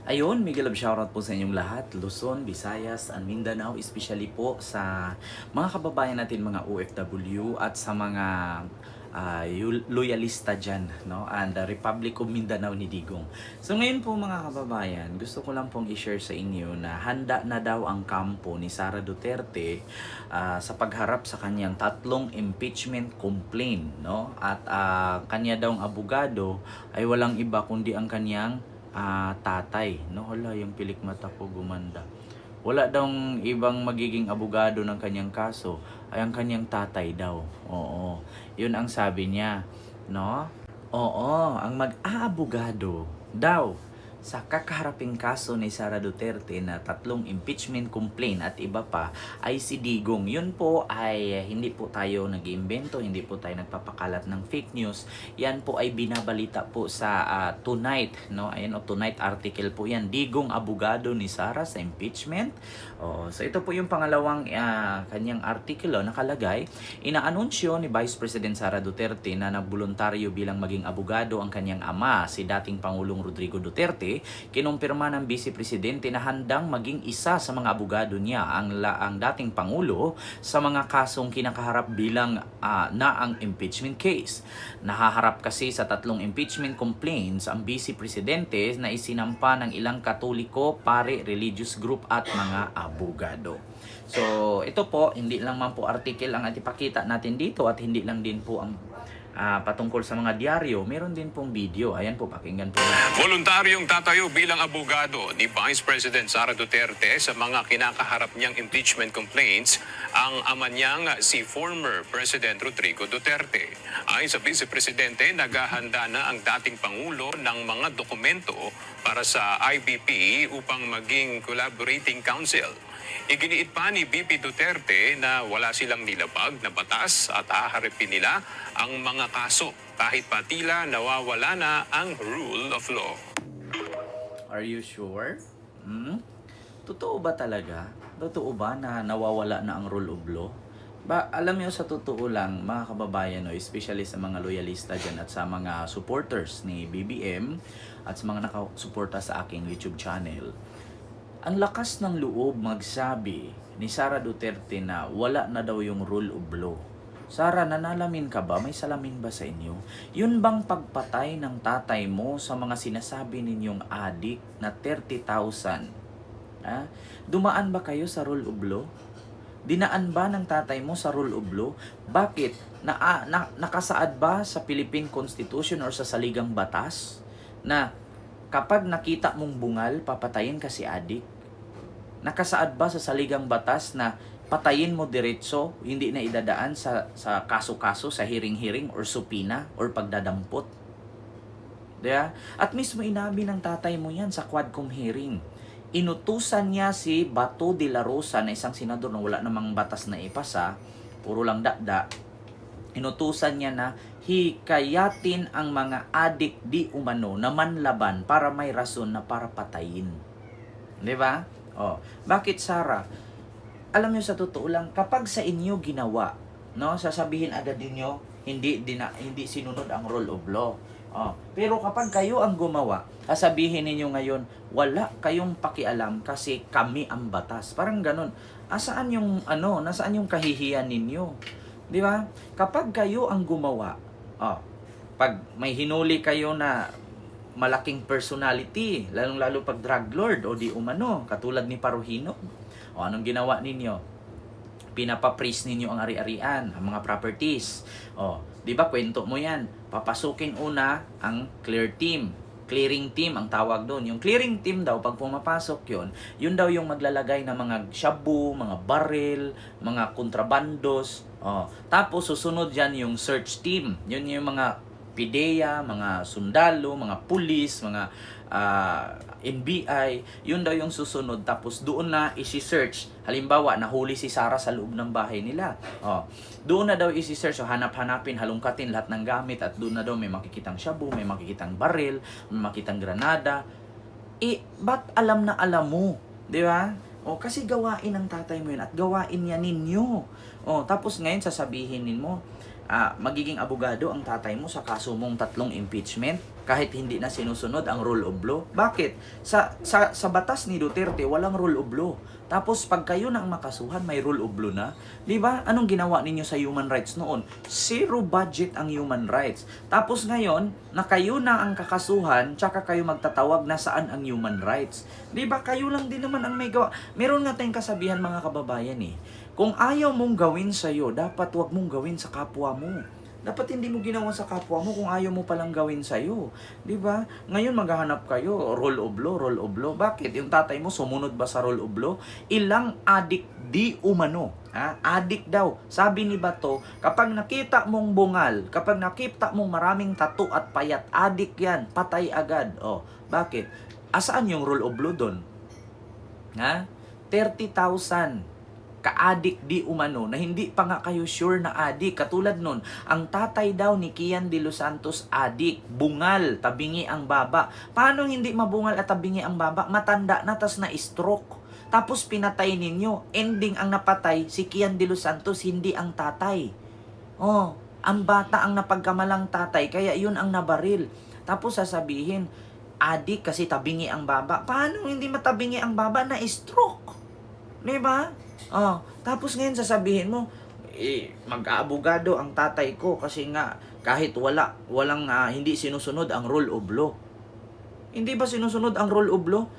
Ayun, mega love shoutout po sa inyong lahat, Luzon, Visayas, and Mindanao, especially po sa mga kababayan natin, mga OFW at sa mga loyalista dyan, no? And the Republic of Mindanao ni Digong. So ngayon po mga kababayan, gusto ko lang pong i-share sa inyo na handa na daw ang kampo ni Sara Duterte sa pagharap sa kanyang tatlong impeachment complaint, no? At kanya daw ang abogado ay walang iba kundi ang kanyang tatay, no? Hala, yung pilik mata ko gumanda. Wala daw ibang magiging abogado ng kanyang kaso, ay ang kanyang tatay daw. Oo, yun ang sabi niya, no? Oo, ang mag-aabogado daw sa kakaharaping kaso ni Sara Duterte na tatlong impeachment complaint at iba pa ay si Digong. Yun po ay hindi po tayo nag-iimbento, hindi po tayo nagpapakalat ng fake news. Yan po ay binabalita po sa Tonight, no? Ayun, Tonight article po yan. Digong abogado ni Sara sa impeachment. So ito po yung pangalawang kanyang article, nakalagay, inaanunsyo ni Vice President Sara Duterte na nagboluntaryo bilang maging abogado ang kanyang ama, si dating Pangulong Rodrigo Duterte. Kinumpirma ng Vice Presidente na handang maging isa sa mga abogado niya ang dating Pangulo sa mga kasong kinakaharap bilang na ang impeachment case. Nahaharap kasi sa tatlong impeachment complaints ang Vice Presidente na isinampa ng ilang Katoliko, pare, religious group at mga abogado. So ito po, hindi lang man po article ang ipakita natin dito at hindi lang din po ang patungkol sa mga diaryo, meron din pong video. Ayan po, pakinggan po. Voluntaryong tatayo bilang abogado ni Vice President Sara Duterte sa mga kinakaharap niyang impeachment complaints ang ama niyang si former President Rodrigo Duterte. Ayon sa Vice Presidente, naghahanda na ang dating Pangulo ng mga dokumento para sa IBP upang maging collaborating counsel. Iginiit pa ni VP Duterte na wala silang nilabag na batas at haharapin nila ang mga kaso kahit pa tila nawawala na ang rule of law. Are you sure? Totoo ba talaga? Totoo ba na nawawala na ang rule of law? Alam niyo, sa totoo lang, mga kababayan, especially sa mga loyalista dyan at sa mga supporters ni BBM at sa mga nakasuporta sa aking YouTube channel, ang lakas ng loob magsabi ni Sara Duterte na wala na daw yung rule of law. Sara, nanalamin ka ba? May salamin ba sa inyo? Yun bang pagpatay ng tatay mo sa mga sinasabi ninyong adik na 30,000? Dumaan ba kayo sa rule of law? Dinaan ba ng tatay mo sa rule of law? Bakit? Nakasaad ba sa Philippine Constitution or sa saligang batas na kapag nakita mong bungal, papatayin ka si adik? Nakasaad ba sa saligang batas na patayin mo diretso, hindi na idadaan sa kaso-kaso, sa hearing-hearing or supina or pagdadampot? Diba? At mismo inabi ng tatay mo yan sa Quadcom hearing. Inutusan niya si Bato de la Rosa na isang senador na wala namang batas na ipasa, puro lang dakda. Inutusan niya na hikayatin ang mga adik di umano na manlaban para may rason na para patayin. Diba? Bakit, Sara? Alam niyo, sa totoo lang, kapag sa inyo ginawa, no, sasabihin agad niyo hindi sinunod ang rule of law. Pero kapag kayo ang gumawa, sasabihin niyo ngayon, wala kayong pakialam kasi kami ang batas. Parang ganun. Nasaan yung kahihiyan ninyo? Di ba? Kapag kayo ang gumawa, pag may hinuli kayo na malaking personality, lalong-lalo pag drug lord o di umano, katulad ni Paruhino, anong ginawa ninyo? Pinapapris ninyo ang ari-arian, ang mga properties. Di ba, kwento mo yan? Papasukin una ang clearing team ang tawag doon. Yung clearing team daw, pag pumapasok yun daw yung maglalagay ng mga shabu, mga barrel, mga kontrabandos. Tapos susunod dyan yung search team. Yun yung mga PIDEA, mga sundalo, mga pulis, mga NBI, yun daw yung susunod. Tapos doon na isi-search. Halimbawa, nahuli si Sara sa loob ng bahay nila. Doon na daw isi-search. Hanap-hanapin, halongkatin lahat ng gamit at doon na daw may makikitang shabu, may makikitang baril, may makikitang granada. Ba't alam na alam mo? Di ba? Kasi gawain ng tatay mo yun at gawain niya ninyo. Tapos ngayon sasabihin mo, magiging abogado ang tatay mo sa kaso mong tatlong impeachment. kahit hindi na sinusunod ang rule of law. Bakit? Sa batas ni Duterte, walang rule of law. Tapos pag kayo na ang makasuhan, may rule of law na. Di ba? Anong ginawa ninyo sa human rights noon? Zero budget ang human rights. Tapos ngayon, na kayo na ang kakasuhan, tsaka kayo magtatawag na saan ang human rights. Di ba? Kayo lang din naman ang may gawa. Meron nga tayong kasabihan mga kababayan eh. Kung ayaw mong gawin sa'yo, dapat wag mong gawin sa kapwa mo. Dapat hindi mo ginawa sa kapwa mo kung ayaw mo palang gawin sa'yo. Di ba? Ngayon maghahanap kayo, rule of law, rule of law. Bakit? Yung tatay mo sumunod ba sa rule of law? Ilang adik di umano. Adik daw. Sabi ni Bato, kapag nakita mong bungal, kapag nakita mong maraming tattoo at payat, adik yan, patay agad. Oh, bakit? Asaan yung rule of law doon? 30,000 ka-adik di umano na hindi pa nga kayo sure na adik. Katulad nun, ang tatay daw ni Kian de los Santos adik, bungal, tabingi ang baba. Paano hindi mabungal at tabingi ang baba? Matanda na, tas na stroke. Tapos pinatay ninyo. Ending ang napatay, si Kian de los Santos, hindi ang tatay. Oh, ang bata ang napagkamalang tatay, kaya yun ang nabaril. Tapos sasabihin, adik kasi tabingi ang baba. Paano hindi matabingi ang baba na stroke? Diba? Oh, tapos ngayon sasabihin mo, mag-aabogado ang tatay ko kasi nga kahit walang hindi sinusunod ang rule of law. Hindi ba sinusunod ang rule of law?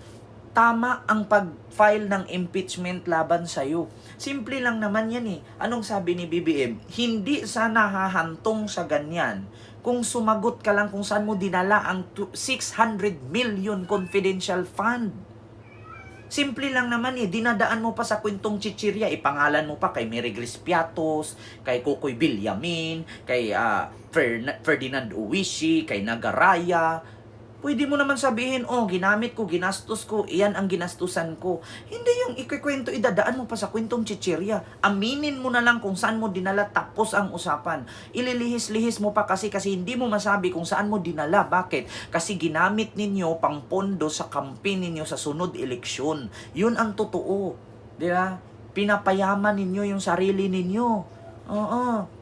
Tama ang pag-file ng impeachment laban sa'yo. Simple lang naman yan eh. Anong sabi ni BBM? Hindi sana hahantong sa ganyan kung sumagot ka lang kung saan mo dinala ang 600 million confidential fund. Simple lang naman eh, dinadaan mo pa sa kwentong chichirya, ipangalan mo pa kay Mary Grace Piatos, kay Kokoy Villamin, kay Ferdinand Uwishi, kay Nagaraya. Pwede mo naman sabihin, oh, ginamit ko, ginastos ko, iyan ang ginastusan ko. Hindi yung ikikwento, idadaan mo pa sa kwentong chichirya. Aminin mo na lang kung saan mo dinala, tapos ang usapan. Ililihis-lihis mo pa kasi hindi mo masabi kung saan mo dinala. Bakit? Kasi ginamit ninyo pang pondo sa campaign ninyo sa sunod eleksyon. Yun ang totoo. Di ba? Pinapayaman ninyo yung sarili ninyo. Oo.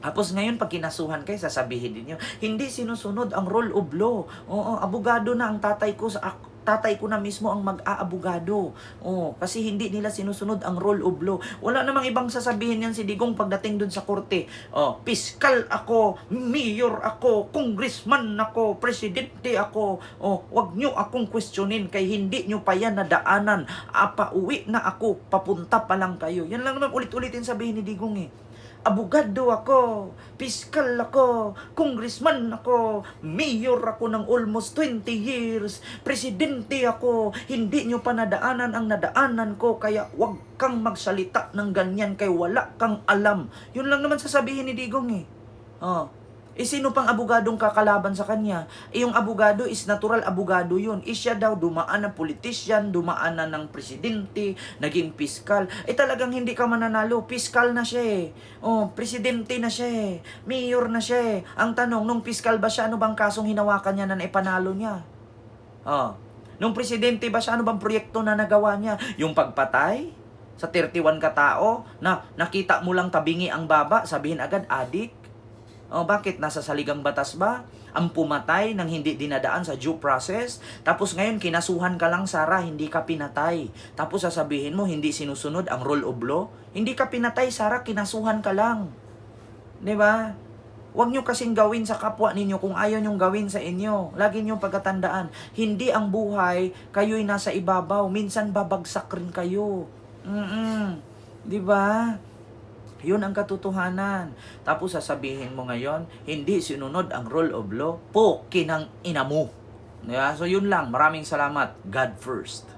Tapos ngayon, pag kinasuhan kayo, sasabihin ninyo, hindi sinusunod ang rule of law. Oo, abogado na ang tatay ko na mismo ang mag-aabogado. Oo, kasi hindi nila sinusunod ang rule of law. Wala namang ibang sasabihin yan si Digong pagdating dun sa korte. Oh, piskal ako, mayor ako, congressman ako, presidente ako. Oh, wag nyo akong questionin kay hindi nyo pa yan nadaanan. Pauwi na ako, papunta pa lang kayo. Yan lang naman ulit-ulitin sabihin ni Digong eh. Abogado ako, piskal ako, congressman ako, mayor ako ng almost 20 years, presidente ako, hindi nyo pa nadaanan ang nadaanan ko, kaya wag kang magsalita ng ganyan kay wala kang alam. Yun lang naman sasabihin ni Digong eh. Oh. Sino pang abogadong kakalaban sa kanya? Yung abogado is natural abogado yun. Siya daw dumaan ng politician, dumaan na ng presidente, naging piskal. Talagang hindi ka mananalo. Piskal na siya eh. Oh, presidente na siya eh. Mayor na siya eh. Ang tanong, nung piskal ba siya, ano bang kasong hinawakan niya na naipanalo niya? Oh. Nung presidente ba siya, ano bang proyekto na nagawa niya? Yung pagpatay sa 31 katao na nakita mo lang tabingi ang baba, sabihin agad, adik. Oh, bakit? Nasa saligang batas ba? Ang pumatay nang hindi dinadaan sa due process? Tapos ngayon, kinasuhan ka lang, Sara, hindi ka pinatay. Tapos sasabihin mo, hindi sinusunod ang rule of law? Hindi ka pinatay, Sara, kinasuhan ka lang. Diba? Huwag nyo kasing gawin sa kapwa ninyo kung ayaw nyong gawin sa inyo. Lagi nyo pagkatandaan, hindi ang buhay, kayo'y nasa ibabaw. Minsan babagsak rin kayo. Diba? Yun ang katotohanan. Tapos sasabihin mo ngayon, hindi sinunod ang rule of law, po kinang ina mo. Yeah? So yun lang. Maraming salamat. God first.